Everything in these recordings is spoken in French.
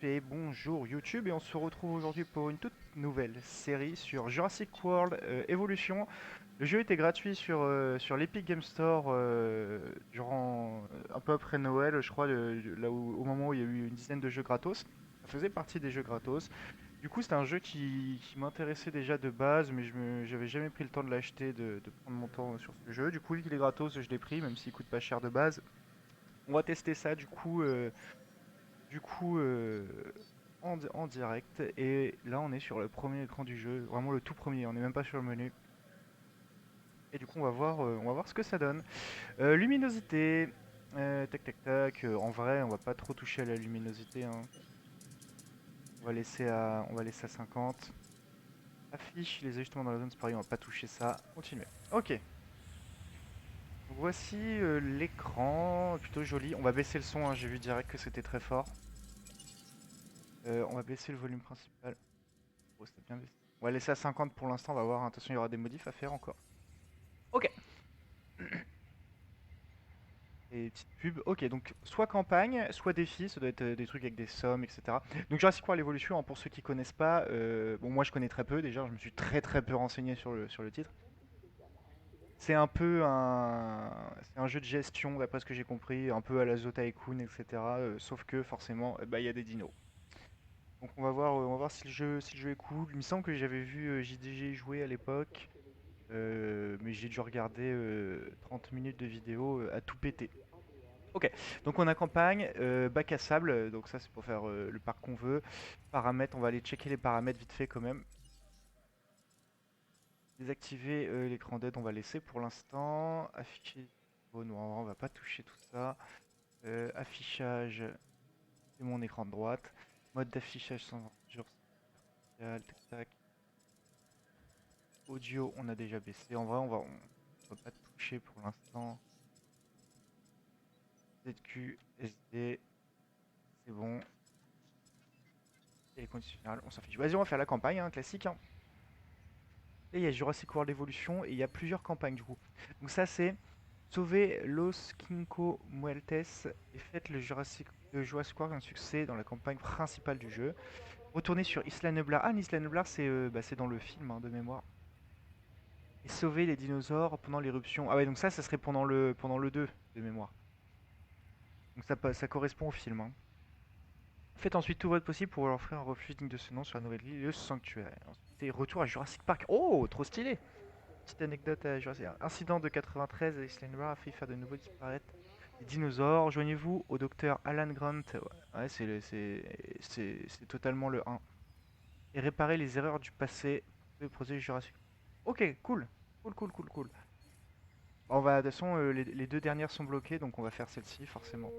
et bonjour YouTube et on se retrouve aujourd'hui pour une toute nouvelle série sur Jurassic World Evolution. Le jeu était gratuit sur l'Epic Game Store durant un peu après Noël, je crois, là où, au moment où il y a eu une dizaine de jeux gratos. Ça faisait partie des jeux gratos. Du coup, c'était un jeu qui m'intéressait déjà de base, mais j'avais jamais pris le temps de l'acheter, de prendre mon temps sur ce jeu. Du coup, vu qu'il est gratos, je l'ai pris, même s'il coûte pas cher de base. On va tester ça du coup, en direct. Et là, on est sur le premier écran du jeu, vraiment le tout premier. On n'est même pas sur le menu. Et du coup, on va voir ce que ça donne. Luminosité. Tac, tac, tac. En vrai, on va pas trop toucher à la luminosité, hein. On va laisser à 50. Affiche les ajustements dans la zone, c'est pareil, on va pas toucher ça. Continuer. Ok. Donc voici l'écran, plutôt joli. On va baisser le son, hein, j'ai vu direct que c'était très fort. On va baisser le volume principal. Oh, c'était bien baissé. On va laisser à 50 pour l'instant, on va voir, hein. Attention, il y aura des modifs à faire encore. Ok. Et petite pub. Ok, donc soit campagne, soit défi, ça doit être des trucs avec des sommes, etc. Donc Jurassic World Evolution, hein, pour ceux qui connaissent pas, bon moi je connais très peu déjà, je me suis très peu renseigné sur le titre. C'est un jeu de gestion, d'après ce que j'ai compris, un peu à la Zo Tycoon, etc. Sauf que forcément, bah, il y a des dinos. Donc on va voir si le jeu est cool. Il me semble que j'avais vu JDG jouer à l'époque. Mais j'ai dû regarder 30 minutes de vidéo à tout péter. Ok, donc on a campagne, bac à sable, donc ça c'est pour faire le parc qu'on veut. Paramètres, on va aller checker les paramètres vite fait quand même. Désactiver l'écran d'aide, on va laisser pour l'instant. Afficher, oh non, on va pas toucher tout ça. Affichage, c'est mon écran de droite. Mode d'affichage sans jour spécial, tac tac. Audio, on a déjà baissé. En vrai, on va pas toucher pour l'instant. ZQ, SD, c'est bon. Et les conditionnels, on s'en fiche. Vas-y, on va faire la campagne, hein, classique, hein. Et il y a Jurassic World Evolution et il y a plusieurs campagnes du coup. Donc ça c'est sauver Los Cinco Muertes et faites le Jurassic World un succès dans la campagne principale du jeu. Retournez sur Isla Nublar. Ah, Isla Nublar c'est dans le film, hein, de mémoire. Et sauver les dinosaures pendant l'éruption. Ah ouais, donc ça serait pendant le 2 de mémoire. Donc ça correspond au film, hein. Faites ensuite tout votre possible pour leur offrir un refuge digne de ce nom sur la nouvelle île, le sanctuaire. Ensuite, c'est retour à Jurassic Park. Oh, trop stylé! Petite anecdote à Jurassic Incident de 93, Island Bar a fait faire de nouveau disparaître des dinosaures. Joignez-vous au docteur Alan Grant. Ouais, c'est totalement le 1. Et réparer les erreurs du passé pour protéger Jurassic. Ok, cool. Cool, cool, cool, cool. Bon, de toute façon, les deux dernières sont bloquées, donc on va faire celle-ci, forcément.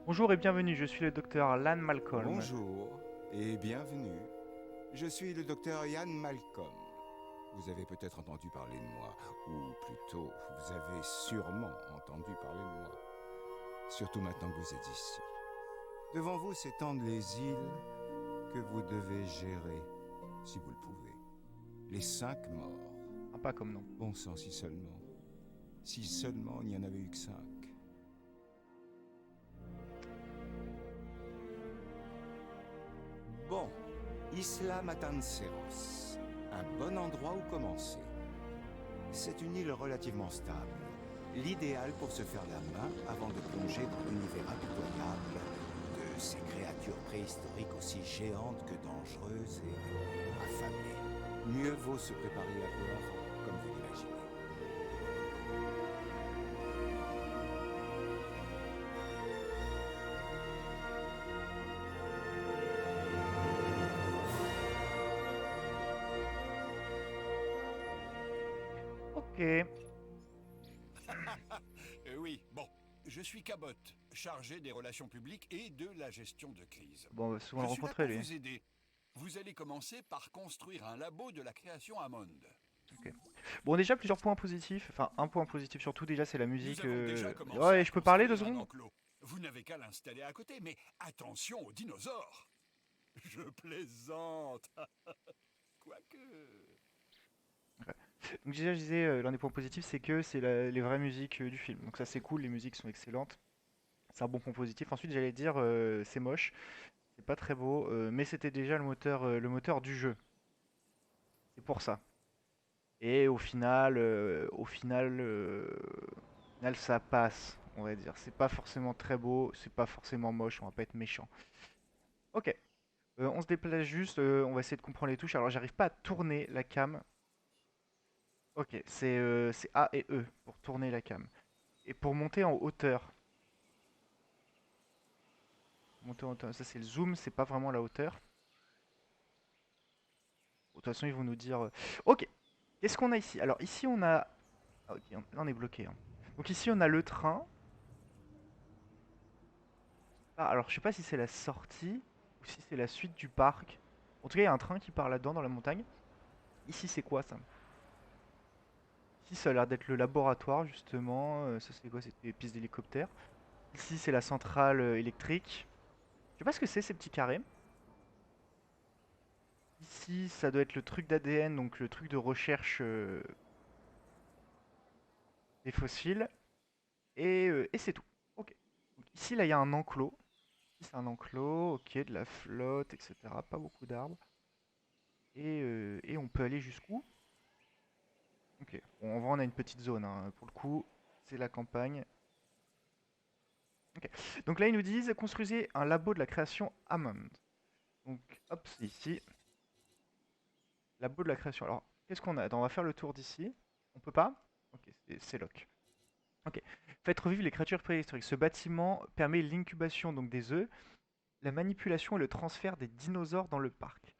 Bonjour et bienvenue, je suis le docteur Alan Malcolm. Bonjour et bienvenue. Je suis le docteur Ian Malcolm. Vous avez peut-être entendu parler de moi, ou plutôt, vous avez sûrement entendu parler de moi. Surtout maintenant que vous êtes ici. Devant vous s'étendent les îles que vous devez gérer, si vous le pouvez. Les 5 morts. Sympa comme nom. Bon sang, si seulement. Si seulement il n'y en avait eu que 5. Bon, Isla Matanceros. Un bon endroit où commencer. C'est une île relativement stable, l'idéal pour se faire la main avant de plonger dans l'univers impitoyable de ces créatures préhistoriques aussi géantes que dangereuses et affamées. Mieux vaut se préparer un peu avant, comme vous l'imaginez. Ok. Oui, bon. Je suis Cabot, chargé des relations publiques et de la gestion de crise. Bon, on va souvent Je le suis là rencontrer pour lui. vous aider. Vous allez commencer par construire un labo de la création à Monde. Ok. Bon, déjà plusieurs points positifs. Enfin, un point positif surtout, déjà, c'est la Nous musique. avons déjà commencé Ouais, à je peux parler deux construire un secondes? enclos. Vous n'avez qu'à l'installer à côté, mais attention aux dinosaures. Je plaisante. Quoique... Ouais. Donc déjà, je disais, l'un des points positifs, c'est que c'est les vraies musiques du film. Donc ça, c'est cool, les musiques sont excellentes. C'est un bon point positif. Ensuite, j'allais dire, c'est moche, c'est pas très beau, mais c'était déjà le moteur du jeu. C'est pour ça. Et au final, ça passe, on va dire. C'est pas forcément très beau, c'est pas forcément moche, on va pas être méchant. Ok, on se déplace juste, on va essayer de comprendre les touches. Alors, j'arrive pas à tourner la cam. Ok, c'est A et E pour tourner la cam. Et pour monter en hauteur, ça c'est le zoom, c'est pas vraiment la hauteur. De toute façon, ils vont nous dire. Ok, qu'est-ce qu'on a ici? Alors ici, on a. Ah, ok, là on est bloqué, hein. Donc ici, on a le train. Ah, alors je sais pas si c'est la sortie ou si c'est la suite du parc. En tout cas, il y a un train qui part là-dedans dans la montagne. Ici, c'est quoi ça? Ici, ça a l'air d'être le laboratoire justement. Ça, c'est quoi? C'est des pistes d'hélicoptère. Ici, c'est la centrale électrique. Je sais pas ce que c'est ces petits carrés. Ici, ça doit être le truc d'ADN, donc le truc de recherche des fossiles. Et c'est tout. Ok. Donc ici, là, il y a un enclos. Ici, c'est un enclos, ok, de la flotte, etc. Pas beaucoup d'arbres. Et on peut aller jusqu'où? Ok. Bon, en vrai, on a une petite zone, hein. Pour le coup, c'est la campagne. Ok. Donc là, ils nous disent, construisez un labo de la création Hammond. Donc, hop, c'est ici. Labo de la création. Alors, qu'est-ce qu'on a? Attends, on va faire le tour d'ici. On peut pas? Ok, c'est lock. Ok. Faites revivre les créatures préhistoriques. Ce bâtiment permet l'incubation donc des œufs, la manipulation et le transfert des dinosaures dans le parc.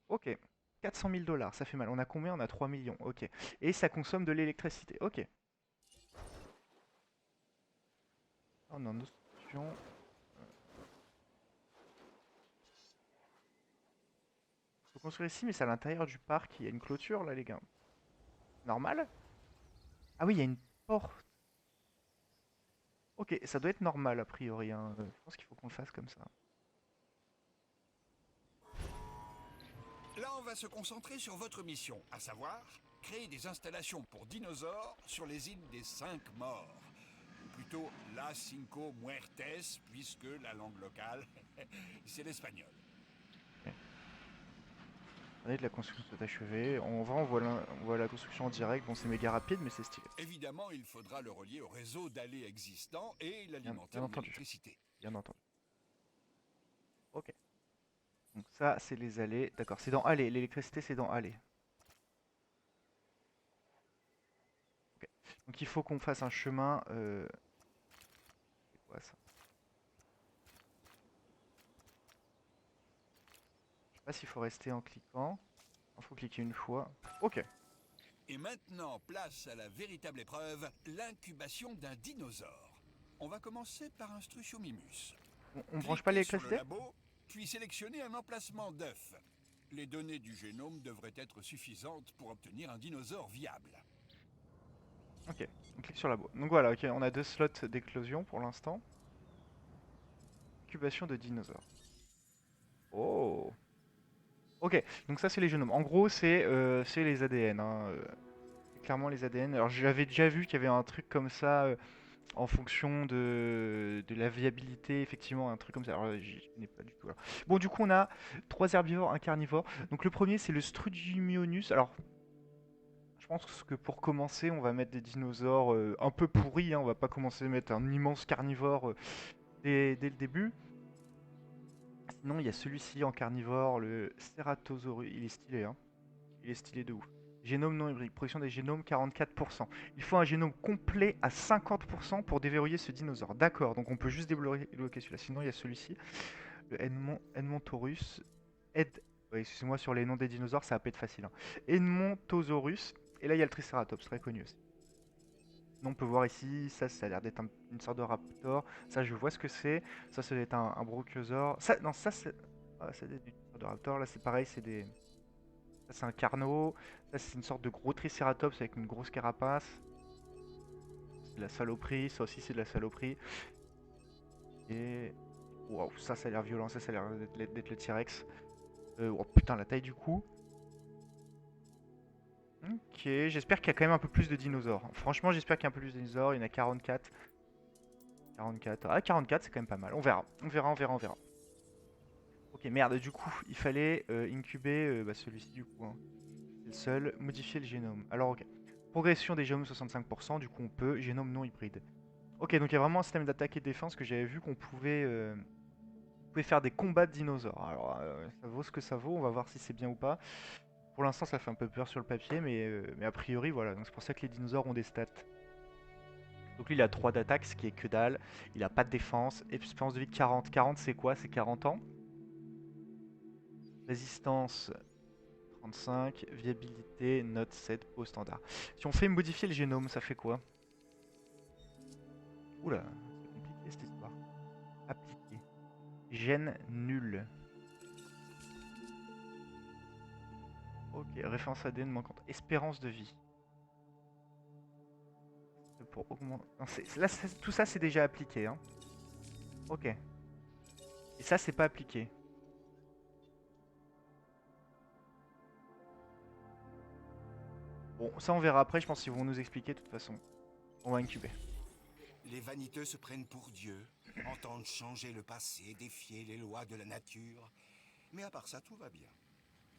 Ok. 400 000 dollars, ça fait mal. On a combien? On a 3 millions. Ok. Et ça consomme de l'électricité. Ok. On est en instruction. Faut construire ici, mais c'est à l'intérieur du parc. Il y a une clôture là, les gars. Normal? Ah oui, il y a une porte. Ok, ça doit être normal a priori, hein. Je pense qu'il faut qu'on le fasse comme ça. Là, on va se concentrer sur votre mission, à savoir créer des installations pour dinosaures sur les îles des 5 morts. Ou plutôt Las Cinco Muertes, puisque la langue locale, c'est l'espagnol. Ok. Attendez que la construction soit achevée. En vrai, on voit la construction en direct. Bon, c'est méga rapide, mais c'est stylé. Évidemment, il faudra le relier au réseau d'allées existant et l'alimenter Bien en entendu. électricité. Bien entendu. Ok. Donc ça, c'est les allées. D'accord, c'est dans allées. L'électricité, c'est dans allées. Ok. Donc il faut qu'on fasse un chemin. C'est quoi ça? Je sais pas s'il faut rester en cliquant. Il faut cliquer une fois. Ok. Et maintenant, place à la véritable épreuve, l'incubation d'un dinosaure. On va commencer par un Struthiomimus. On branche pas Cliquez sur le l'électricité? labo, puis sélectionnez un emplacement d'œuf. Les données du génome devraient être suffisantes pour obtenir un dinosaure viable. Ok. On clique sur labo. Donc voilà, ok, on a 2 slots d'éclosion pour l'instant. Incubation de dinosaures. Oh. Ok, donc ça c'est les génomes. En gros, c'est les ADN, hein, c'est clairement les ADN. Alors j'avais déjà vu qu'il y avait un truc comme ça en fonction de la viabilité, effectivement, un truc comme ça. Alors j'y connais pas du tout. Alors. Bon, du coup, on a 3 herbivores, un carnivore. Donc le premier, c'est le Strudimionus. Alors, je pense que pour commencer, on va mettre des dinosaures un peu pourris, hein. On va pas commencer à mettre un immense carnivore dès le début. Sinon, il y a celui-ci en carnivore, le Ceratosaurus. Il est stylé, hein. Il est stylé de ouf. Génome non hybride, production des génomes 44%. Il faut un génome complet à 50% pour déverrouiller ce dinosaure. D'accord, donc on peut juste débloquer celui-là. Sinon, il y a celui-ci, le Edmontosaurus. Ouais, excusez-moi sur les noms des dinosaures, ça va pas être facile, hein. Edmontosaurus. Et là, il y a le Triceratops, très connu aussi. Sinon, on peut voir ici, ça a l'air d'être une sorte de raptor. Ça, je vois ce que c'est. Ça doit être un brachiosaure. Ça, non, ça, c'est. Ah, ça doit être une sorte de raptor. Là, c'est pareil, c'est des. Ça, c'est un carnot. Ça, c'est une sorte de gros tricératops avec une grosse carapace. C'est de la saloperie. Ça aussi, c'est de la saloperie. Et. Waouh, ça a l'air violent. Ça a l'air d'être le T-Rex. Oh putain, la taille du cou. Ok, j'espère qu'il y a quand même un peu plus de dinosaures. Franchement, j'espère qu'il y a un peu plus de dinosaures. Il y en a 44. 44. Ah, 44, c'est quand même pas mal. On verra. On verra, on verra, on verra. Ok, merde, du coup, il fallait incuber bah, celui-ci, du coup. Hein. C'est le seul. Modifier le génome. Alors, ok. Progression des génomes 65%, du coup, on peut. Génome non hybride. Ok, donc il y a vraiment un système d'attaque et de défense que j'avais vu qu'on pouvait faire des combats de dinosaures. Alors, ça vaut ce que ça vaut. On va voir si c'est bien ou pas. Pour l'instant, ça fait un peu peur sur le papier, mais a priori, voilà. Donc, c'est pour ça que les dinosaures ont des stats. Donc lui, il a 3 d'attaque, ce qui est que dalle. Il a pas de défense. Espérance de vie de 40. 40, c'est quoi? C'est 40 ans. Résistance 35. Viabilité, note 7, peau standard. Si on fait modifier le génome, ça fait quoi? Oula, c'est compliqué cette histoire. Appliquer. Gène nul. Ok, référence ADN manquante. Espérance de vie. C'est pour augmenter. Non, là, tout ça, c'est déjà appliqué. Hein. Ok. Et ça, c'est pas appliqué. Bon, ça, on verra après. Je pense qu'ils vont nous expliquer de toute façon. On va incuber. Les vaniteux se prennent pour Dieu, entendent changer le passé, défier les lois de la nature. Mais à part ça, tout va bien.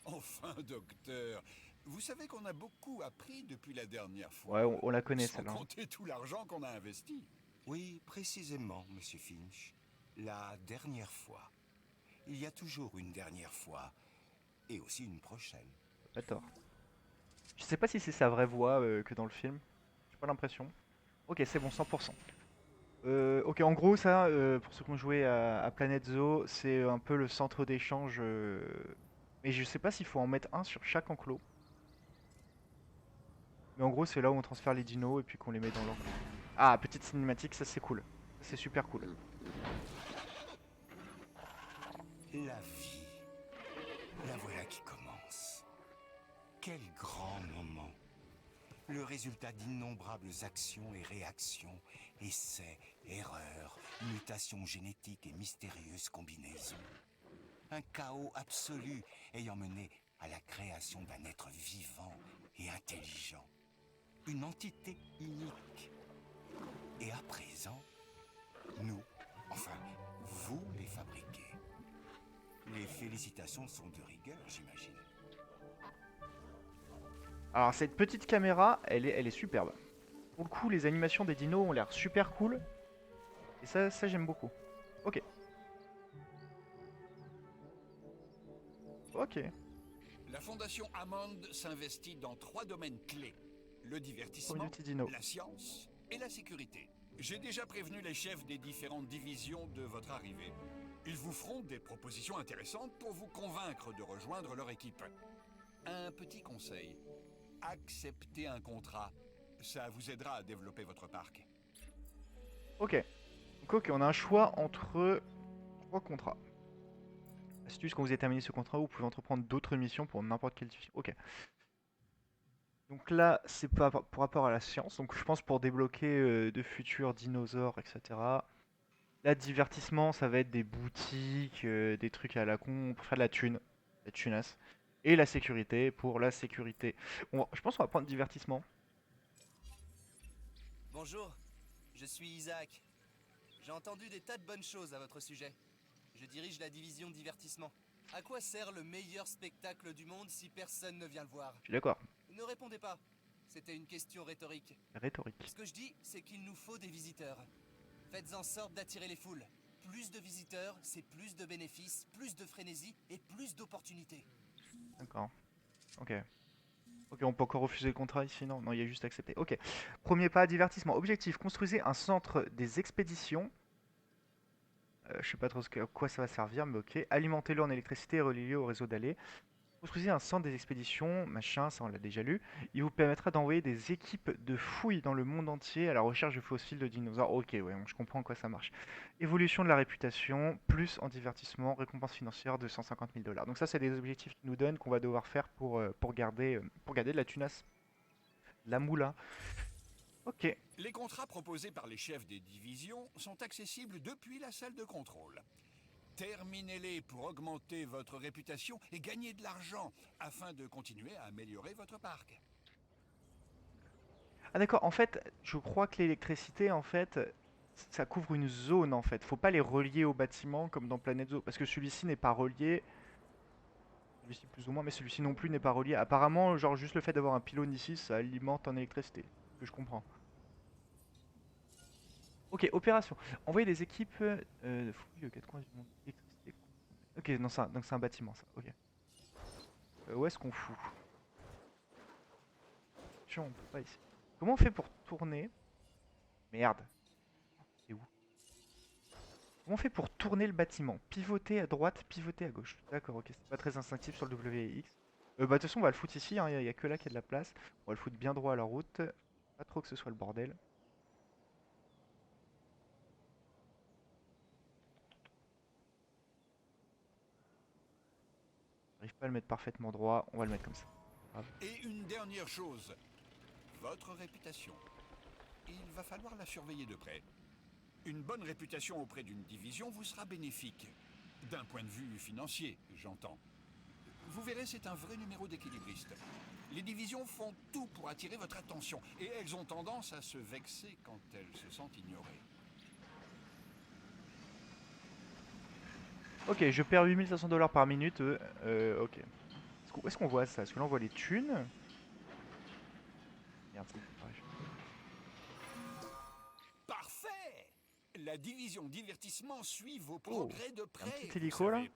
Enfin, docteur, vous savez qu'on a beaucoup appris depuis la dernière Ouais, fois. on la connaît Sans celle-là. Hein. compter tout l'argent qu'on a investi. Oui, précisément, Monsieur Finch. La dernière fois. Il y a toujours une dernière fois. Et aussi une prochaine. Pas tort. Je sais pas si c'est sa vraie voix que dans le film. J'ai pas l'impression. Ok, c'est bon, 100%. Ok, en gros, ça, pour ceux qui ont joué à Planet Zoo, c'est un peu le centre d'échange. Mais je sais pas s'il faut en mettre un sur chaque enclos. Mais en gros, c'est là où on transfère les dinos et puis qu'on les met dans l'enclos. Ah, petite cinématique, ça c'est cool. Ça, c'est super cool. La vie. La voilà qui commence. Quel grand moment. Le résultat d'innombrables actions et réactions, essais, erreurs, mutations génétiques et mystérieuses combinaisons. Un chaos absolu ayant mené à la création d'un être vivant et intelligent. Une entité unique. Et à présent, nous, enfin, vous les fabriquez. Les félicitations sont de rigueur, j'imagine. Alors, cette petite caméra, elle est superbe. Pour le coup, les animations des dinos ont l'air super cool. Et ça j'aime beaucoup. Ok. Ok. La Fondation Hammond s'investit dans 3 domaines clés. Le divertissement, Community Dino. la science et la sécurité. J'ai déjà prévenu les chefs des différentes divisions de votre arrivée. Ils vous feront des propositions intéressantes pour vous convaincre de rejoindre leur équipe. Un petit conseil. Acceptez un contrat. Ça vous aidera à développer votre parc. Ok. Donc, ok, on a un choix entre 3 contrats. Astuce, quand vous avez terminé ce contrat, vous pouvez entreprendre d'autres missions pour n'importe quelle division. Ok. Donc là, c'est pas pour rapport à la science. Donc je pense pour débloquer de futurs dinosaures, etc. Là, divertissement, ça va être des boutiques, des trucs à la con pour faire de la tunasse. Et la sécurité pour la sécurité. Je pense qu'on va prendre divertissement. Bonjour, je suis Isaac. J'ai entendu des tas de bonnes choses à votre sujet. Je dirige la division divertissement. À quoi sert le meilleur spectacle du monde si personne ne vient le voir? Je suis d'accord. Ne répondez pas. C'était une question rhétorique. Rhétorique. Ce que je dis, c'est qu'il nous faut des visiteurs. Faites en sorte d'attirer les foules. Plus de visiteurs, c'est plus de bénéfices, plus de frénésie et plus d'opportunités. D'accord. Ok. Ok, on peut encore refuser le contrat ici, non? Non, il y a juste accepté. Ok. Premier pas, divertissement. Objectif, construisez un centre des expéditions. Je sais pas trop à quoi ça va servir, mais ok. Alimentez-le en électricité et reliez-le au réseau d'aller. Construisez un centre des expéditions, machin, ça on l'a déjà lu. Il vous permettra d'envoyer des équipes de fouilles dans le monde entier à la recherche de fossiles de dinosaures. Ok, ouais, je comprends en quoi ça marche. Évolution de la réputation, plus en divertissement, récompense financière de 150 000 $. Donc ça, c'est des objectifs qu'ils nous donnent qu'on va devoir faire pour garder de la tunasse. La moula. Ok, Les contrats proposés par les chefs des divisions sont accessibles depuis la salle de contrôle. Terminez-les pour augmenter votre réputation et gagner de l'argent afin de continuer à améliorer votre parc. ah d'accord, en fait, je crois que l'électricité, en fait, ça couvre une zone en fait. Faut pas les relier au bâtiment comme dans Planet Zoo. Parce que celui-ci n'est pas relié. Celui-ci plus ou moins, mais celui-ci non plus n'est pas relié. Apparemment, genre juste le fait d'avoir un pylône ici, ça alimente en électricité. Ce que je comprends. Ok, opération. Envoyer des équipes de fouilles aux quatre coins du monde. Électricité. Ok, non, donc c'est un bâtiment ça. Ok. Où est-ce qu'on fout? Tiens, on peut pas ici. Comment on fait pour tourner? Merde. C'est où? Comment on fait pour tourner le bâtiment? Pivoter à droite, pivoter à gauche. D'accord, ok, c'est pas très instinctif sur le W et X. Bah de toute façon on va le foutre ici, il y a que là qu'il y a de la place. On va le foutre bien droit à la route. Pas trop que ce soit le bordel. J'arrive pas à le mettre parfaitement droit, on va le mettre comme ça. Grave. Et une dernière chose, votre réputation. Il va falloir la surveiller de près. Une bonne réputation auprès d'une division vous sera bénéfique. D'un point de vue financier, j'entends. Vous verrez, c'est un vrai numéro d'équilibriste. Les divisions font tout pour attirer votre attention, et elles ont tendance à se vexer quand elles se sentent ignorées. Ok, je perds 8500 $ par minute. Ok. Où est-ce qu'on voit ça? Est-ce que là on voit les thunes? Merde, c'est pareil. Parfait! La division divertissement suit vos Oh, progrès de un près, petit vous hélico là? savez.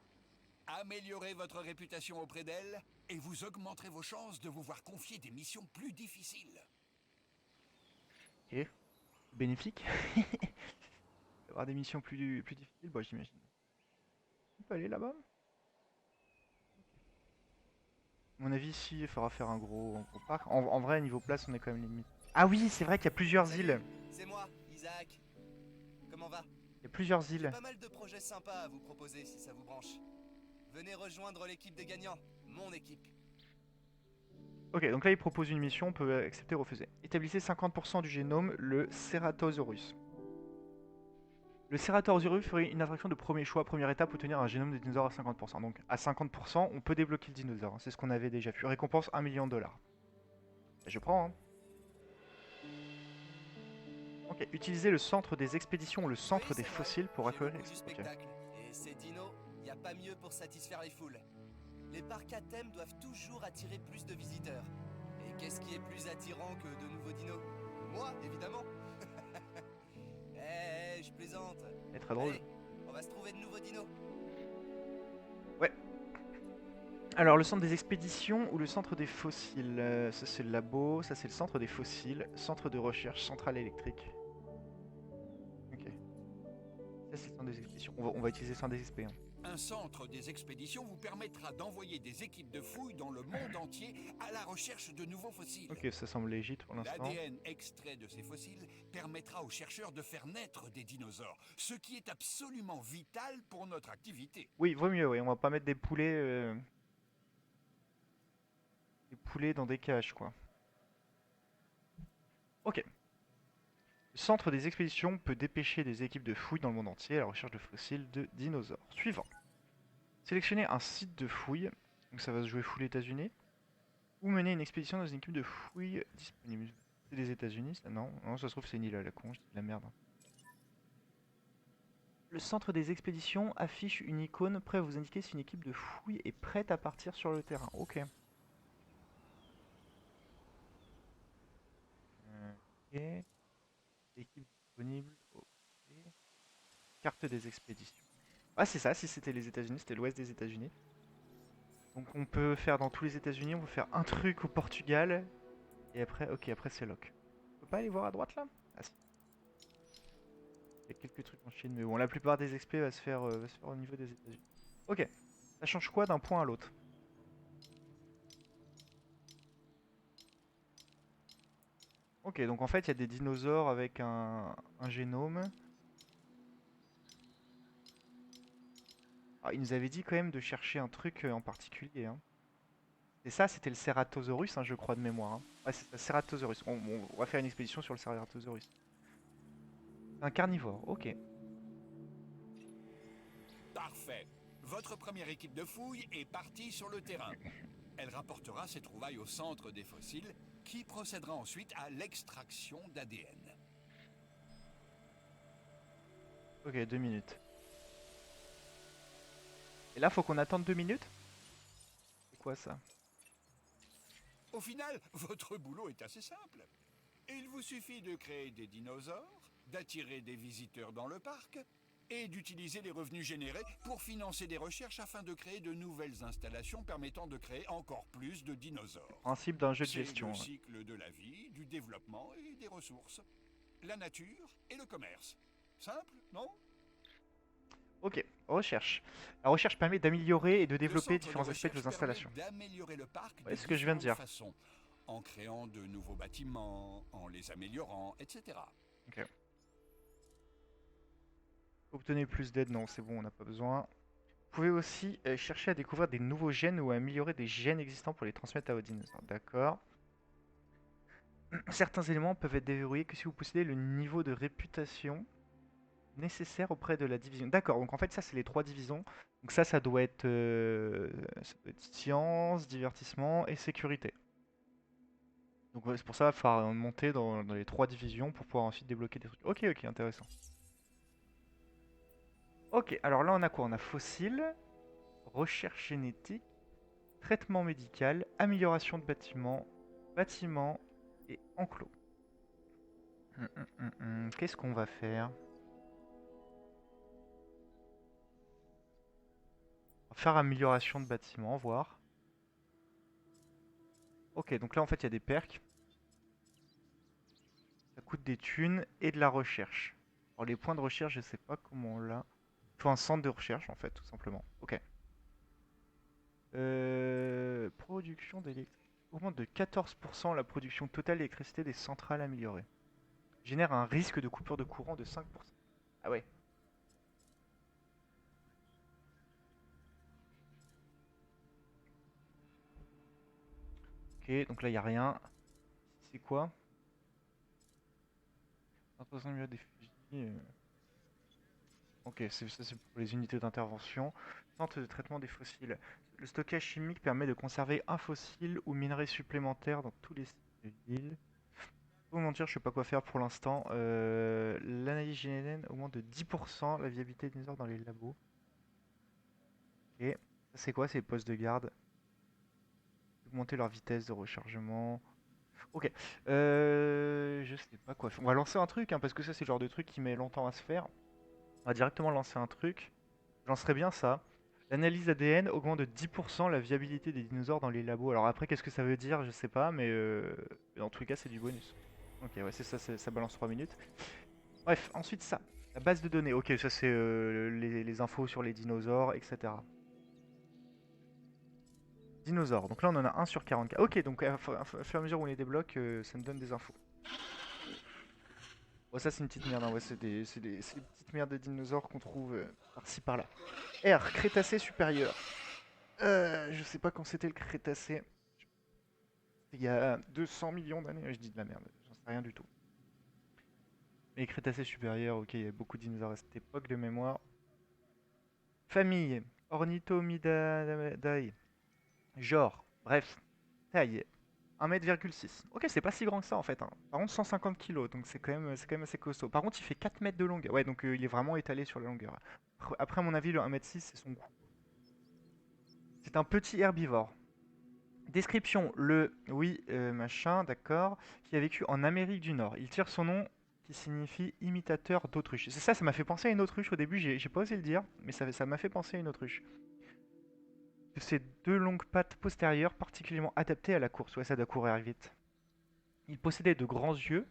Améliorez votre réputation auprès d'elle, et vous augmenterez vos chances de vous voir confier des missions plus difficiles. Ok. Bénéfique. Avoir des missions plus difficiles, bon j'imagine. On peut aller là-bas? À mon avis, ici, il faudra faire un gros parc. En vrai, niveau place, on est quand même limite. Ah oui, c'est vrai qu'il y a plusieurs Salut, îles. c'est moi, Isaac. Comment va? Il y a plusieurs J'ai îles. pas mal de projets sympas à vous proposer si ça vous branche. Venez rejoindre l'équipe des gagnants, mon équipe. Ok, donc là, il propose une mission, on peut accepter ou refuser. Établissez 50% du génome, le Ceratosaurus. Le Ceratosaurus ferait une attraction de premier choix, première étape, obtenir un génome de dinosaure à 50%. Donc à 50%, on peut débloquer le dinosaure, hein. C'est ce qu'on avait déjà vu. Récompense 1 million de dollars. Je prends, hein. Ok, utilisez le centre des expéditions ou le centre Oui, des c'est vrai, fossiles pour j'ai le accueillir... goût du Ok. spectacle. Et ces dinos, y a pas mieux pour satisfaire les foules. Les parcs à thème doivent toujours attirer plus de visiteurs. Et qu'est-ce qui est plus attirant que de nouveaux dinos? Moi, évidemment. Je plaisante. C'est très drôle. Allez, on va se trouver de nouveaux dinos. Ouais. Alors, le centre des expéditions ou le centre des fossiles? Ça, c'est le labo. Ça, c'est le centre des fossiles. Centre de recherche, centrale électrique. Ok. Ça, c'est le centre des expéditions. On va utiliser le centre des expé, hein. Un centre des expéditions vous permettra d'envoyer des équipes de fouilles dans le monde entier à la recherche de nouveaux fossiles. Ok, ça semble légit pour l'instant. L'ADN extrait de ces fossiles permettra aux chercheurs de faire naître des dinosaures, ce qui est absolument vital pour notre activité. Oui, vaut mieux, oui. On va pas mettre des poulets dans des cages, quoi. Ok. Le centre des expéditions peut dépêcher des équipes de fouilles dans le monde entier à la recherche de fossiles de dinosaures. Suivant. Sélectionnez un site de fouille. Donc ça va se jouer full États-Unis. Ou mener une expédition dans une équipe de fouilles disponible. C'est des États-Unis, ça? Non, non, ça se trouve c'est une île à la con, je dis de la merde. Le centre des expéditions affiche une icône prêt à vous indiquer si une équipe de fouilles est prête à partir sur le terrain. Ok. Ok. Équipe disponible. Ok. Carte des expéditions. Ah, c'est ça, si c'était les États-Unis, c'était l'ouest des États-Unis. Donc on peut faire dans tous les États-Unis, on peut faire un truc au Portugal. Et après, ok, après c'est lock. On peut pas aller voir à droite là? Ah si. Il y a quelques trucs en Chine, mais bon, la plupart des expés va se faire au niveau des États-Unis. Ok. Ça change quoi d'un point à l'autre? Ok, donc en fait, il y a des dinosaures avec un génome. Ah, il nous avait dit quand même de chercher un truc en particulier, hein. Et ça, c'était le Ceratosaurus, hein, je crois, de mémoire, hein. Ouais, c'est ça, Ceratosaurus. On va faire une expédition sur le Ceratosaurus. Un carnivore, ok. Parfait. Votre première équipe de fouilles est partie sur le terrain. Elle rapportera ses trouvailles au centre des fossiles, qui procédera ensuite à l'extraction d'ADN. Ok, 2 minutes. Et là, faut qu'on attende 2 minutes? C'est quoi ça? Au final, votre boulot est assez simple. Il vous suffit de créer des dinosaures, d'attirer des visiteurs dans le parc et d'utiliser les revenus générés pour financer des recherches afin de créer de nouvelles installations permettant de créer encore plus de dinosaures. Principe d'un jeu de C'est le gestion. Ouais. cycle de la vie, du développement et des ressources. La nature et le commerce. Simple, non? Ok, recherche. La recherche permet d'améliorer et de Le développer centre de différents aspects de recherche vos permet installations. d'améliorer le parc Ouais, de c'est ce que je viens de différentes dire. façons, en créant de nouveaux bâtiments, en les améliorant, etc. Ok. Obtenez plus d'aide, non, c'est bon, on n'a pas besoin. Vous pouvez aussi chercher à découvrir des nouveaux gènes ou à améliorer des gènes existants pour les transmettre à vos dinosaures. D'accord. Certains éléments peuvent être déverrouillés que si vous possédez le niveau de réputation nécessaire auprès de la division. D'accord, donc en fait ça c'est les 3 divisions. Donc ça doit être science, divertissement et sécurité. Donc ouais, c'est pour ça qu'il va falloir monter dans les 3 divisions pour pouvoir ensuite débloquer des trucs. Ok, ok, intéressant. Ok, alors là on a quoi? On a fossiles, recherche génétique, traitement médical, amélioration de bâtiments, bâtiments et enclos. Qu'est-ce qu'on va faire? On va faire amélioration de bâtiments, voir. Ok, donc là en fait il y a des perks. Ça coûte des thunes et de la recherche. Alors les points de recherche, je sais pas comment on l'a. Il faut un centre de recherche en fait, tout simplement. Ok. Production d'électricité. Augmente de 14% la production totale d'électricité des centrales améliorées. Génère un risque de coupure de courant de 5%. Ah ouais. Ok, donc là il n'y a rien. C'est quoi? 160 000 des fusils. Ok, ça c'est pour les unités d'intervention. Centre de traitement des fossiles. Le stockage chimique permet de conserver un fossile ou minerai supplémentaire dans tous les sites de l'île. Pour mentir, je sais pas quoi faire pour l'instant. L'analyse génétique augmente de 10% la viabilité des dinosaures dans les labos. Ok. Ça c'est quoi? C'est les postes de garde. Augmenter leur vitesse de rechargement. Ok. Je sais pas quoi faire. On va lancer un truc, hein, parce que ça c'est le genre de truc qui met longtemps à se faire. On va directement lancer un truc. Je lancerai bien ça. L'analyse ADN augmente de 10% la viabilité des dinosaures dans les labos. Alors après, qu'est-ce que ça veut dire? Je sais pas, mais dans tous les cas, c'est du bonus. Ok, ouais, c'est ça, ça balance 3 minutes. Bref, ensuite ça. La base de données. Ok, ça c'est les infos sur les dinosaures, etc. Dinosaures. Donc là, on en a un sur 44. Ok, donc à fur et à mesure où on les débloque, ça me donne des infos. Bon, ça c'est une petite merde, hein. Ouais, c'est des petites merdes de dinosaures qu'on trouve par-ci par-là. R, Crétacé supérieur. Je sais pas quand c'était le Crétacé. Il y a 200 millions d'années. Je dis de la merde, j'en sais rien du tout. Mais Crétacé supérieur, ok, il y a beaucoup de dinosaures à cette époque de mémoire. Famille, Ornithomidae. Genre, bref, taille, 1,6 m. Ok, c'est pas si grand que ça en fait, hein. Par contre, 150 kilos, donc c'est quand même assez costaud. Par contre, il fait 4 mètres de longueur. Ouais, donc il est vraiment étalé sur la longueur. Après, à mon avis, le 1,6 m, c'est son cou. C'est un petit herbivore. Description, oui, machin, d'accord, qui a vécu en Amérique du Nord. Il tire son nom qui signifie imitateur d'autruche. C'est ça, ça m'a fait penser à une autruche au début, j'ai pas osé le dire, mais ça m'a fait penser à une autruche. Ses deux longues pattes postérieures particulièrement adaptées à la course. Ouais, ça doit courir vite. Il possédait de grands yeux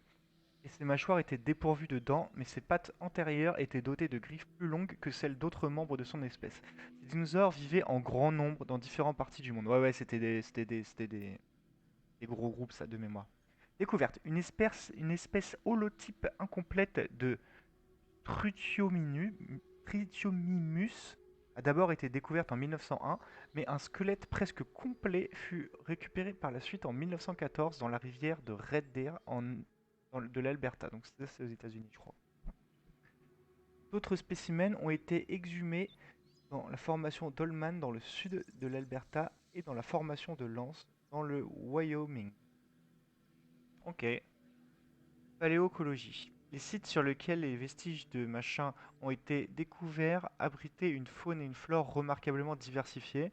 et ses mâchoires étaient dépourvues de dents, mais ses pattes antérieures étaient dotées de griffes plus longues que celles d'autres membres de son espèce. Ces dinosaures vivaient en grand nombre dans différentes parties du monde. Ouais, ouais, des gros groupes, ça, de mémoire. Découverte. Une espèce holotype incomplète de Tritiomymus a d'abord été découverte en 1901, mais un squelette presque complet fut récupéré par la suite en 1914 dans la rivière de Red Deer de l'Alberta. Donc ça, c'est aux États-Unis, je crois. D'autres spécimens ont été exhumés dans la formation d'Holman dans le sud de l'Alberta et dans la formation de Lance dans le Wyoming. Ok. Paléoécologie. Les sites sur lesquels les vestiges de machin ont été découverts abritaient une faune et une flore remarquablement diversifiées.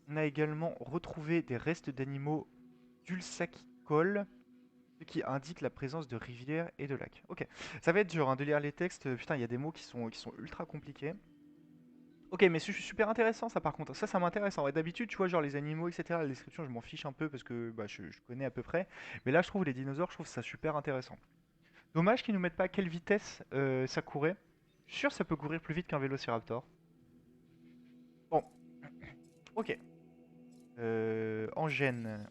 On a également retrouvé des restes d'animaux dulcacicoles, ce qui indique la présence de rivières et de lacs. Ok, ça va être dur hein, de lire les textes. Putain, il y a des mots qui sont ultra compliqués. Ok, mais c'est super intéressant ça par contre. Ça m'intéresse. En vrai, d'habitude, tu vois, genre les animaux, etc., la description, je m'en fiche un peu parce que bah, je connais à peu près. Mais là, je trouve les dinosaures, je trouve ça super intéressant. Dommage qu'ils nous mettent pas à quelle vitesse ça courait. Je suis sûr que ça peut courir plus vite qu'un vélociraptor. Bon, ok. En gène,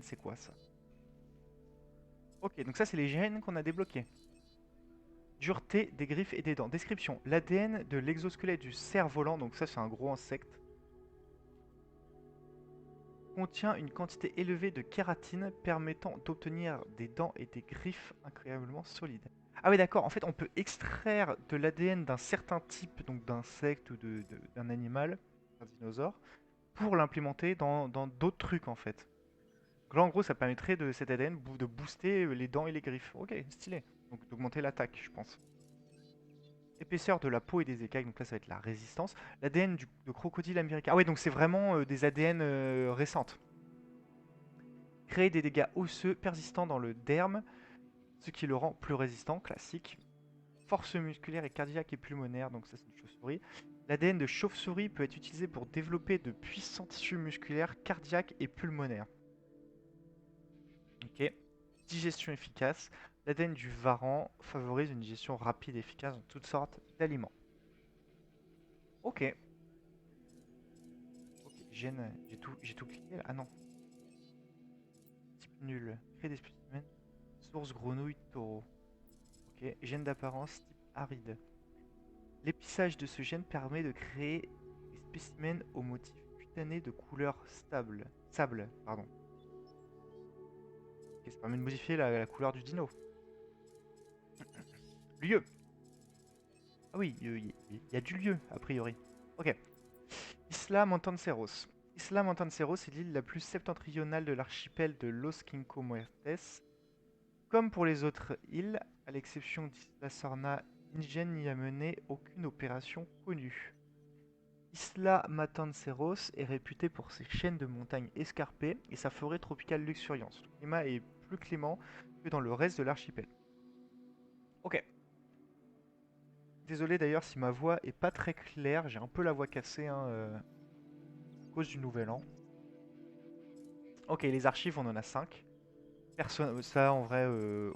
c'est quoi ça? Ok, donc ça, c'est les gènes qu'on a débloqués. Dureté des griffes et des dents. Description. L'ADN de l'exosquelette du cerf-volant, donc ça, c'est un gros insecte, contient une quantité élevée de kératine permettant d'obtenir des dents et des griffes incroyablement solides. Ah oui d'accord, en fait on peut extraire de l'ADN d'un certain type, donc d'insecte ou d'un animal, un dinosaure, pour l'implémenter dans d'autres trucs en fait. Donc là en gros ça permettrait de cet ADN de booster les dents et les griffes. Ok, stylé. Donc d'augmenter l'attaque je pense. Épaisseur de la peau et des écailles, donc là ça va être la résistance. L'ADN de crocodile américain. Ah ouais donc c'est vraiment des ADN récentes. Créer des dégâts osseux persistants dans le derme, ce qui le rend plus résistant, classique. Force musculaire et cardiaque et pulmonaire, donc ça c'est une chauve-souris. L'ADN de chauve-souris peut être utilisé pour développer de puissants tissus musculaires, cardiaques et pulmonaires. Ok. Digestion efficace. L'ADN du varan favorise une digestion rapide et efficace dans toutes sortes d'aliments. Ok. Ok. Gène, j'ai tout cliqué là. Ah non. Type nul. Créer des spécimens. Source grenouille taureau. Ok. Gène d'apparence type aride. L'épissage de ce gène permet de créer des spécimens au motif cutané de couleur sable, pardon. Ok, ça permet de modifier la couleur du dino. Lieu. Ah oui, il y a du lieu, a priori. Ok. Isla Montanceros. Isla Montanceros est l'île la plus septentrionale de l'archipel de Los Cinco Muertes. Comme pour les autres îles, à l'exception d'Isla Sorna, InGen n'y a mené aucune opération connue. Isla Matanceros est réputée pour ses chaînes de montagnes escarpées et sa forêt tropicale luxuriante. Le climat est plus clément que dans le reste de l'archipel. Ok. Désolé d'ailleurs si ma voix est pas très claire, j'ai un peu la voix cassée hein, à cause du nouvel an. Ok, les archives, on en a 5. Ça, en vrai,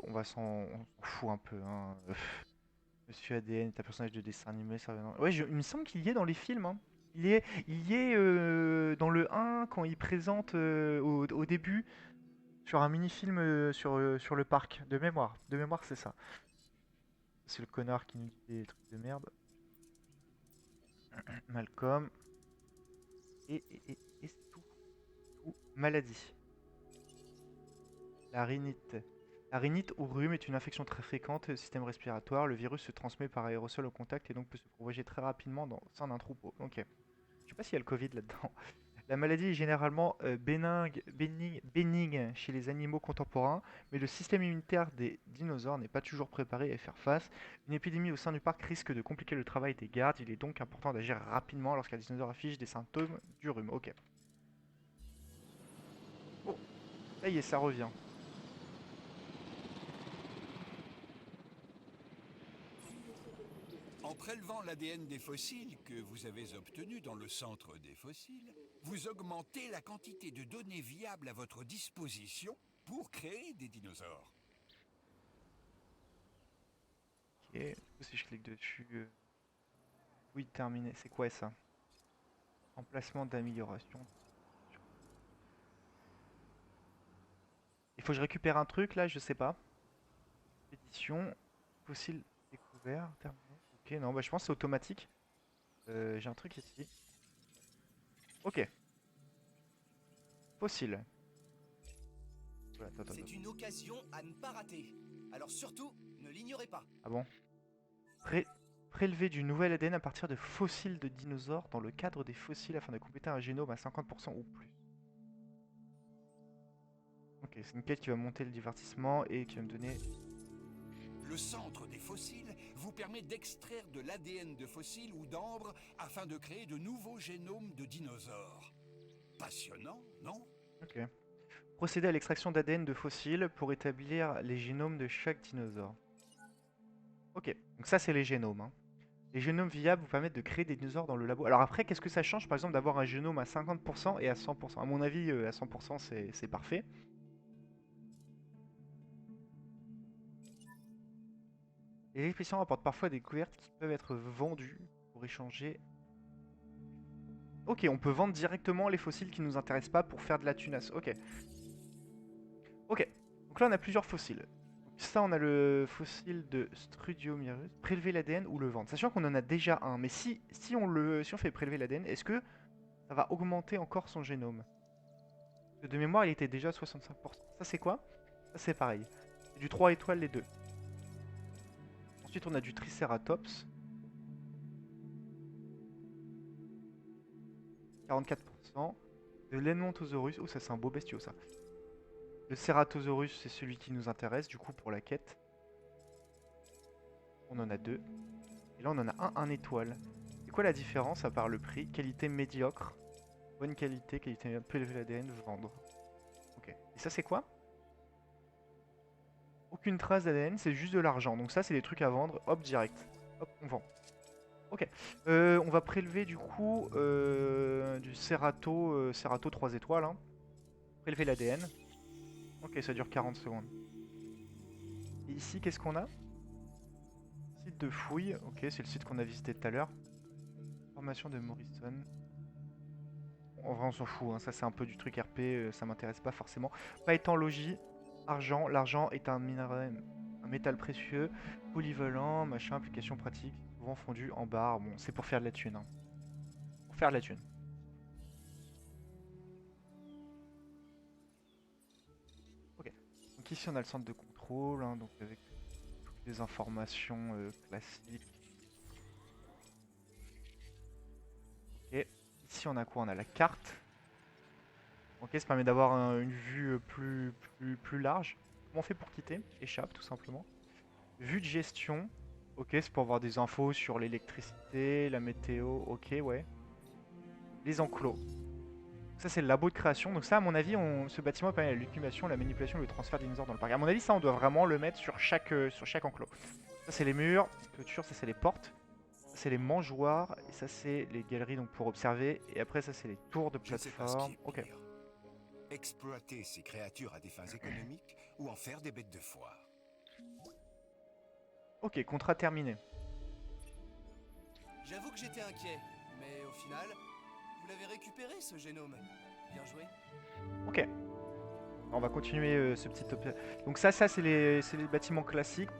on s'en fout un peu. Hein. Monsieur ADN est un personnage de dessin animé. Ça... Ouais, il me semble qu'il y est dans les films. Hein. Il y est dans le 1 quand il présente au début sur un mini-film sur le parc. De mémoire. De mémoire, c'est ça. C'est le connard qui nous dit des trucs de merde. Malcolm. Et c'est tout. Maladie. La rhinite. La rhinite ou rhume est une infection très fréquente du système respiratoire. Le virus se transmet par aérosol au contact et donc peut se propager très rapidement dans sein d'un troupeau. Ok. Je sais pas s'il y a le Covid là-dedans. La maladie est généralement bénigne chez les animaux contemporains, mais le système immunitaire des dinosaures n'est pas toujours préparé à y faire face. Une épidémie au sein du parc risque de compliquer le travail des gardes. Il est donc important d'agir rapidement lorsqu'un dinosaure affiche des symptômes du rhume. Ok. Oh, ça y est, ça revient. En prélevant l'ADN des fossiles que vous avez obtenus dans le centre des fossiles, vous augmentez la quantité de données viables à votre disposition pour créer des dinosaures. Ok. Du coup, si je clique dessus, oui, terminé. C'est quoi ça? Emplacement d'amélioration. Il faut que je récupère un truc là, je sais pas. Édition, fossile découvert, terminé. Ok, non, bah je pense que c'est automatique. J'ai un truc ici. Ok, fossile. Voilà, attends, attends, C'est attends. une occasion à ne pas rater. Alors surtout, ne l'ignorez pas. Ah bon? Pré- Prélever du nouvel ADN à partir de fossiles de dinosaures dans le cadre des fossiles afin de compléter un génome à 50% ou plus. Ok, c'est une quête qui va monter le divertissement et qui va me donner Le centre des fossiles vous permet d'extraire de l'ADN de fossiles ou d'ambre afin de créer de nouveaux génomes de dinosaures. Passionnant, non? Ok. Procéder à l'extraction d'ADN de fossiles pour établir les génomes de chaque dinosaure. Ok, donc ça c'est les génomes, hein. Les génomes viables vous permettent de créer des dinosaures dans le labo. Alors après, qu'est-ce que ça change par exemple d'avoir un génome à 50% et à 100%? À mon avis, à 100% c'est parfait. Et l'expédition apporte parfois des découvertes qui peuvent être vendues pour échanger. Ok, on peut vendre directement les fossiles qui nous intéressent pas pour faire de la tunasse. Ok. Ok. Donc là, on a plusieurs fossiles. Donc ça, on a le fossile de Strudiomyrus. Prélever l'ADN ou le vendre. Sachant qu'on en a déjà un. Mais si on fait prélever l'ADN, est-ce que ça va augmenter encore son génome? Parce que de mémoire, il était déjà à 65%. Ça, c'est quoi? Ça, c'est pareil. C'est du 3 étoiles les deux. Ensuite, on a du Triceratops. 44%. De l'Edmontosaurus. Oh, ça, c'est un beau bestiau, ça. Le Ceratosaurus, c'est celui qui nous intéresse, du coup, pour la quête. On en a deux. Et là, on en a un étoile. C'est quoi la différence à part le prix? Qualité médiocre. Bonne qualité, qualité un peu élevée l'ADN, vendre. Ok. Et ça, c'est quoi? Aucune trace d'ADN, c'est juste de l'argent. Donc ça, c'est des trucs à vendre. Hop, direct. Hop, on vend. Ok. On va prélever du coup du Cerato 3 étoiles, hein. Prélever l'ADN. Ok, ça dure 40 secondes. Et ici, qu'est-ce qu'on a? Site de fouille. Ok, c'est le site qu'on a visité tout à l'heure. Formation de Morrison. En vrai, on s'en fout, hein. Ça, c'est un peu du truc RP, ça m'intéresse pas forcément. Pas étant logis, argent. L'argent est un minerai, un métal précieux, polyvalent, machin, application pratique, souvent fondu en barre. Bon, c'est pour faire de la thune, hein. Pour faire de la thune. Ok. Donc ici, on a le centre de contrôle, hein, donc avec toutes les informations classiques. Ok. Ici, on a quoi? On a la carte. Ok, ça permet d'avoir une vue plus large. Comment on fait pour quitter? Échappe, tout simplement. Vue de gestion. Ok, c'est pour avoir des infos sur l'électricité, la météo. Ok, ouais. Les enclos. Ça, c'est le labo de création. Donc ça, à mon avis, ce bâtiment permet l'incubation, la manipulation et le transfert des dinosaures dans le parc. À mon avis, ça, on doit vraiment le mettre sur chaque enclos. Ça, c'est les murs. Clôture, ça, c'est les portes. Ça, c'est les mangeoires. Et ça, c'est les galeries donc pour observer. Et après, ça, c'est les tours de Je ne sais pas ce qui plateforme. est Ok. pire. Exploiter ces créatures à des fins économiques ou en faire des bêtes de foire. Ok, contrat terminé. J'avoue que j'étais inquiet, mais au final, vous l'avez récupéré ce génome. Bien joué. Ok. On va continuer ce petit top. Donc ça c'est les bâtiments classiques.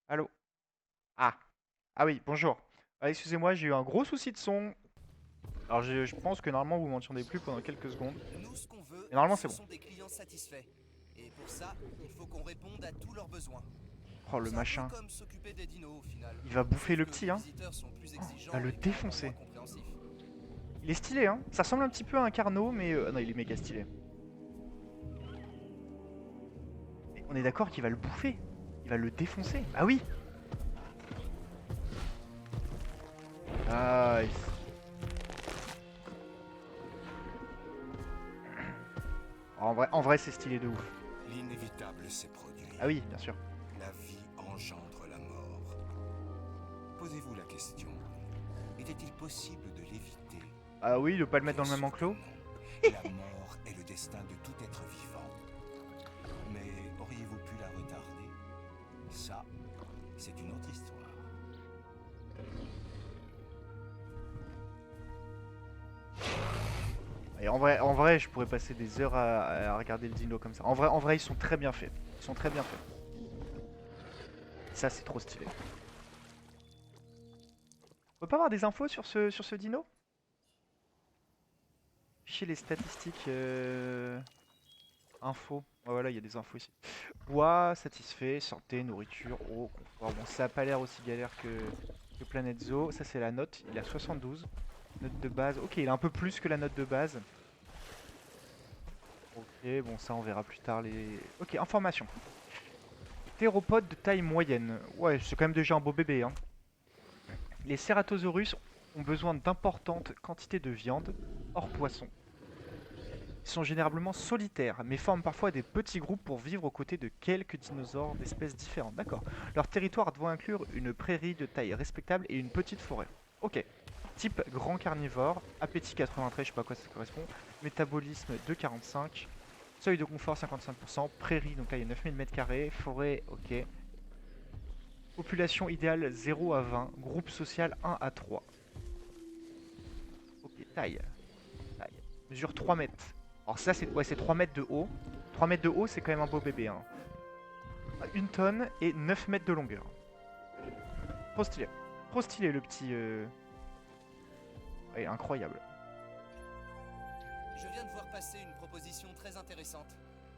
Allô? Ah. Ah oui, bonjour. Ah, excusez-moi, j'ai eu un gros souci de son. Alors je pense que normalement vous m'entendez plus pendant quelques secondes. Nous, ce qu'on veut, Et normalement c'est ce bon. sont des clients satisfaits. Et pour ça, il faut qu'on réponde à tous leurs besoins. Oh le C'est un machin. peu comme s'occuper des dinos au final. Il va bouffer Sauf le que petit les hein. visiteurs sont plus Il exigeants va le et carrément défoncer. moins compréhensifs. Il est stylé hein. Ça ressemble un petit peu à un Carnot mais non il est méga stylé. Mais on est d'accord qu'il va le bouffer. Il va le défoncer. Ah oui. Nice. En vrai c'est stylé de ouf. L'inévitable s'est produit. Ah oui, bien sûr. La vie engendre la mort. Posez-vous la question. Était-il possible de l'éviter? Ah oui, de pas le mettre dans Bien le même sûr que enclos. non. La mort est le destin de tout être vivant. Mais auriez-vous pu la retarder? Ça, c'est une autre histoire. Et en vrai, je pourrais passer des heures à regarder le dino comme ça. En vrai, ils sont très bien faits. Ils sont très bien faits. Ça, c'est trop stylé. On peut pas avoir des infos sur ce dino? Chez les statistiques infos. Ouais, voilà, il y a des infos ici. Bois, satisfait, santé, nourriture, eau, confort. Bon, ça a pas l'air aussi galère que Planet Zoo. Ça, c'est la note. Il a 72. Note de base. Ok, il a un peu plus que la note de base. Ok, bon, ça, on verra plus tard les. Ok, information. Théropode de taille moyenne. Ouais, c'est quand même déjà un beau bébé, hein. Les Ceratosaurus ont besoin d'importantes quantités de viande, hors poisson. Ils sont généralement solitaires, mais forment parfois des petits groupes pour vivre aux côtés de quelques dinosaures d'espèces différentes. D'accord. Leur territoire doit inclure une prairie de taille respectable et une petite forêt. Ok. Type grand carnivore, appétit 93, je sais pas à quoi ça correspond, métabolisme 2,45, seuil de confort 55%, prairie, donc là il y a 9000 m², forêt, ok. Population idéale 0 à 20, groupe social 1 à 3. Ok, taille. Taille. Mesure 3 mètres. Alors ça c'est ouais, c'est 3 mètres de haut. 3 mètres de haut c'est quand même un beau bébé. Hein. 1 tonne et 9 mètres de longueur. Trop stylé. Trop stylé le petit... Ouais, incroyable. Je viens de voir passer une proposition très intéressante.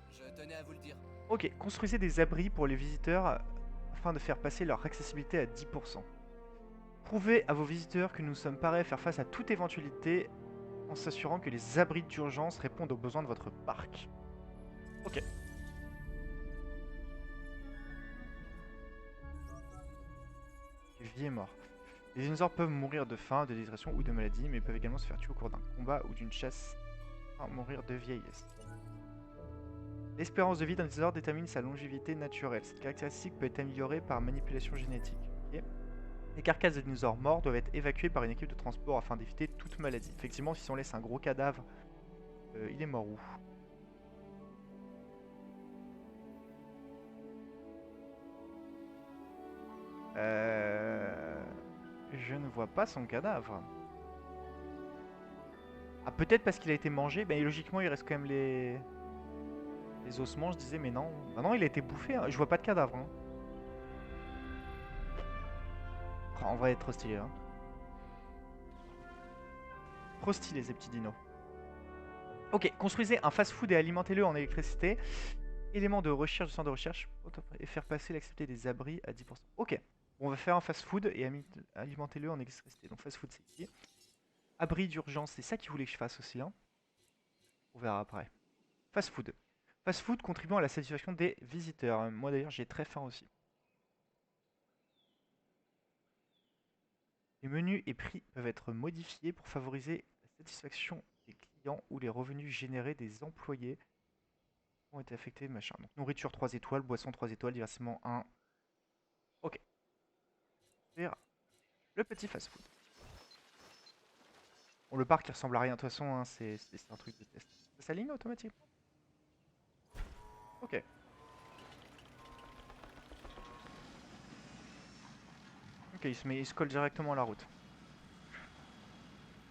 Je tenais à vous le dire. Ok, construisez des abris pour les visiteurs afin de faire passer leur accessibilité à 10%. Prouvez à vos visiteurs que nous sommes parés à faire face à toute éventualité en s'assurant que les abris d'urgence répondent aux besoins de votre parc. Ok. Vie est mort. Les dinosaures peuvent mourir de faim, de déshydratation ou de maladie, mais peuvent également se faire tuer au cours d'un combat ou d'une chasse, sans mourir de vieillesse. L'espérance de vie d'un dinosaure détermine sa longévité naturelle. Cette caractéristique peut être améliorée par manipulation génétique. Ok. Les carcasses de dinosaures morts doivent être évacuées par une équipe de transport afin d'éviter toute maladie. Effectivement, si on laisse un gros cadavre, il est mort où? Je ne vois pas son cadavre. Ah, peut-être parce qu'il a été mangé. Ben, logiquement, il reste quand même les ossements, je disais, mais non. Bah non, il a été bouffé, hein. Je vois pas de cadavre, hein. Oh, en vrai, trop stylé, hein. Trop stylé, ces petits dinos. Ok, construisez un fast-food et alimentez-le en électricité. Élément de recherche du centre de recherche. Et faire passer l'accepter des abris à 10%. Ok, on va faire un fast-food et alimentez-le en électricité. Donc fast-food, c'est ici. Abri d'urgence, c'est ça qu'il voulait que je fasse aussi, hein. On verra après. Fast-food. Fast-food contribuant à la satisfaction des visiteurs. Moi d'ailleurs, j'ai très faim aussi. Les menus et prix peuvent être modifiés pour favoriser la satisfaction des clients ou les revenus générés des employés ont été affectés, machin. Donc nourriture 3 étoiles, boisson 3 étoiles, divertissement 1. Ok. Faire le petit fast-food. Bon, le parc il ressemble à rien de toute façon, hein, c'est un truc de test. Ça s'aligne automatiquement? Ok. Ok, il se colle directement à la route.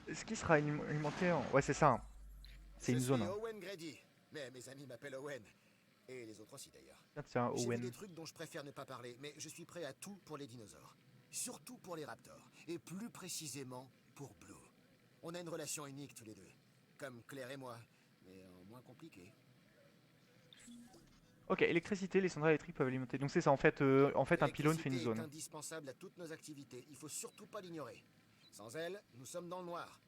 Est-ce qu'il sera alimenté en... Ouais, c'est ça, hein. C'est Je une zone, suis hein. Owen Grady, mais mes amis m'appellent Owen. Et les autres aussi d'ailleurs. Tiens, J'ai vu Owen. des trucs dont je préfère ne pas parler, mais je suis prêt à tout pour les dinosaures. Surtout pour les raptors, et plus précisément pour Blue. On a une relation unique tous les deux, comme Claire et moi, mais en moins compliqué. Ok, électricité, les centrales électriques peuvent alimenter. Donc c'est ça, en fait un pylône fait une L'électricité est zone. indispensable à toutes nos activités, il faut surtout pas l'ignorer. Sans elle, nous sommes dans le noir.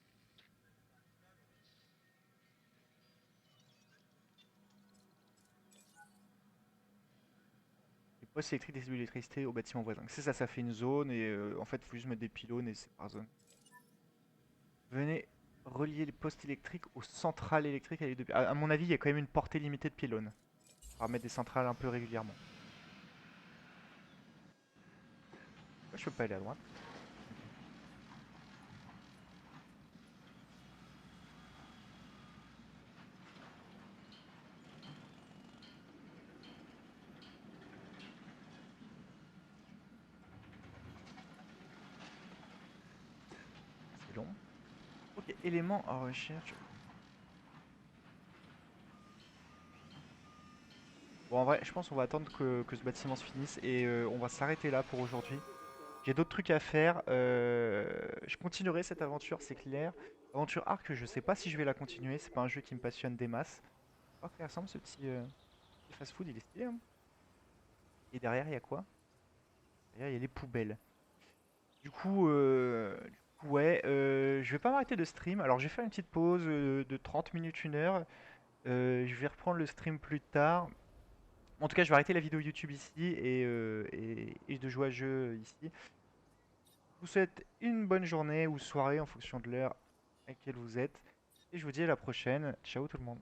Les postes électriques distribuent l'électricité aux bâtiments voisins. C'est ça, ça fait une zone et en fait, il faut juste mettre des pylônes et c'est par zone. Venez relier les postes électriques aux centrales électriques avec à mon avis, il y a quand même une portée limitée de pylônes. On va mettre des centrales un peu régulièrement. Pourquoi je peux pas aller à droite? C'est long. Ok, éléments en recherche. Bon, en vrai, je pense qu'on va attendre que ce bâtiment se finisse et on va s'arrêter là pour aujourd'hui. J'ai d'autres trucs à faire. Je continuerai cette aventure, c'est clair. Aventure Arc, je sais pas si je vais la continuer. C'est pas un jeu qui me passionne des masses. Oh, il ressemble ce petit fast-food, il est stylé, hein. Et derrière, il y a quoi? Derrière, il y a les poubelles. Du coup, ouais, je vais pas m'arrêter de stream. Alors, je vais faire une petite pause de 30 minutes, 1 heure. Je vais reprendre le stream plus tard. En tout cas, je vais arrêter la vidéo YouTube ici et de jouer à jeu ici. Je vous souhaite une bonne journée ou soirée en fonction de l'heure à laquelle vous êtes. Et je vous dis à la prochaine. Ciao tout le monde.